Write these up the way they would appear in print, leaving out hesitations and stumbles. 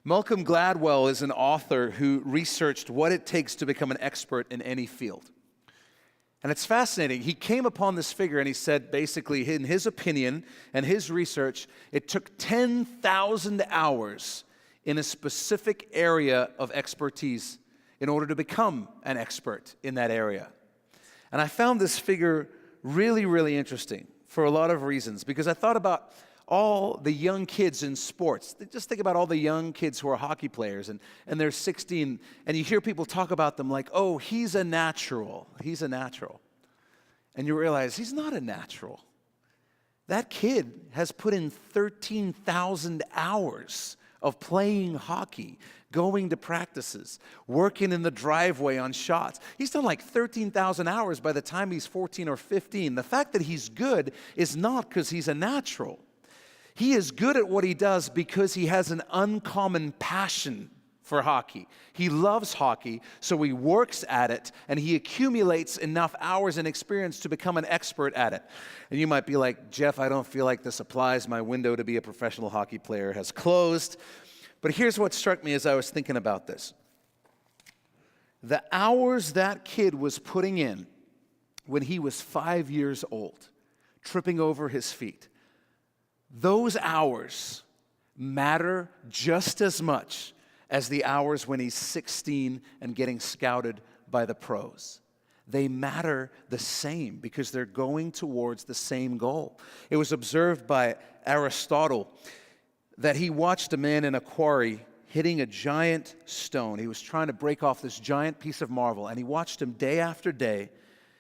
Malcolm Gladwell is an author who researched what it takes to become an expert in any field. And it's fascinating. He came upon this figure and he said, basically, in his opinion and his research, it took 10,000 hours in a specific area of expertise in order to become an expert in that area. And I found this figure really, really interesting for a lot of reasons, because I thought about all the young kids in sports. Just think about all the young kids who are hockey players, and they're 16, and you hear people talk about them like, oh, he's a natural. He's a natural. And you realize he's not a natural. That kid has put in 13,000 hours of playing hockey, going to practices, working in the driveway on shots. He's done like 13,000 hours by the time he's 14 or 15. The fact that he's good is not because he's a natural. He is good at what he does because he has an uncommon passion for hockey. He loves hockey, so he works at it, and he accumulates enough hours and experience to become an expert at it. And you might be like, Jeff, I don't feel like this applies. My window to be a professional hockey player has closed. But here's what struck me as I was thinking about this. The hours that kid was putting in when he was 5 years old, tripping over his feet, those hours matter just as much as the hours when he's 16 and getting scouted by the pros. They matter the same because they're going towards the same goal. It was observed by Aristotle that he watched a man in a quarry hitting a giant stone. He was trying to break off this giant piece of marble, and he watched him day after day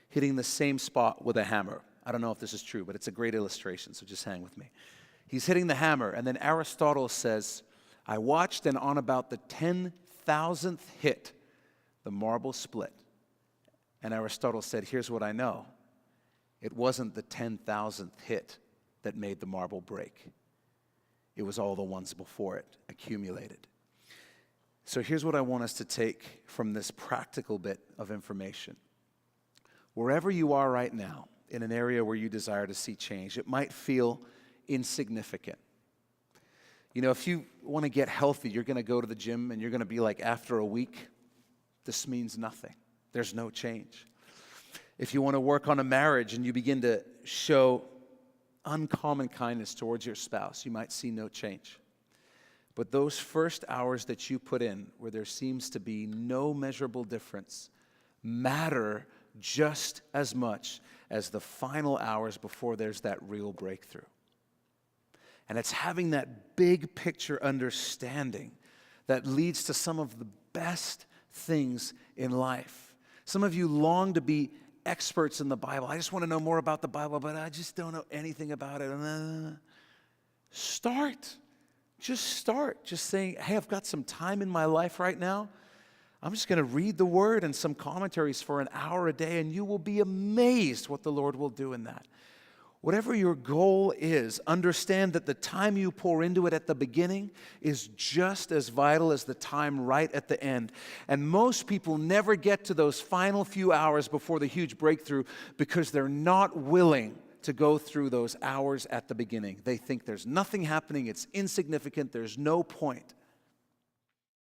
hitting the same spot with a hammer. I don't know if this is true, but it's a great illustration, so just hang with me. He's hitting the hammer, and then Aristotle says, I watched, and on about the 10,000th hit, the marble split. And Aristotle said, here's what I know. It wasn't the 10,000th hit that made the marble break. It was all the ones before it accumulated. So here's what I want us to take from this practical bit of information. Wherever you are right now, in an area where you desire to see change, it might feel insignificant. You know, if you want to get healthy, you're going to go to the gym and you're going to be like, after a week, this means nothing. There's no change. If you want to work on a marriage and you begin to show uncommon kindness towards your spouse, you might see no change. But those first hours that you put in, where there seems to be no measurable difference, matter just as much as the final hours before there's that real breakthrough. And it's having that big picture understanding that leads to some of the best things in life. Some of you long to be experts in the Bible. I just want to know more about the Bible, but I just don't know anything about it. Start. Just start. Just saying, hey, I've got some time in my life right now. I'm just going to read the Word and some commentaries for an hour a day, and you will be amazed what the Lord will do in that. Whatever your goal is, understand that the time you pour into it at the beginning is just as vital as the time right at the end. And most people never get to those final few hours before the huge breakthrough because they're not willing to go through those hours at the beginning. They think there's nothing happening, it's insignificant, there's no point.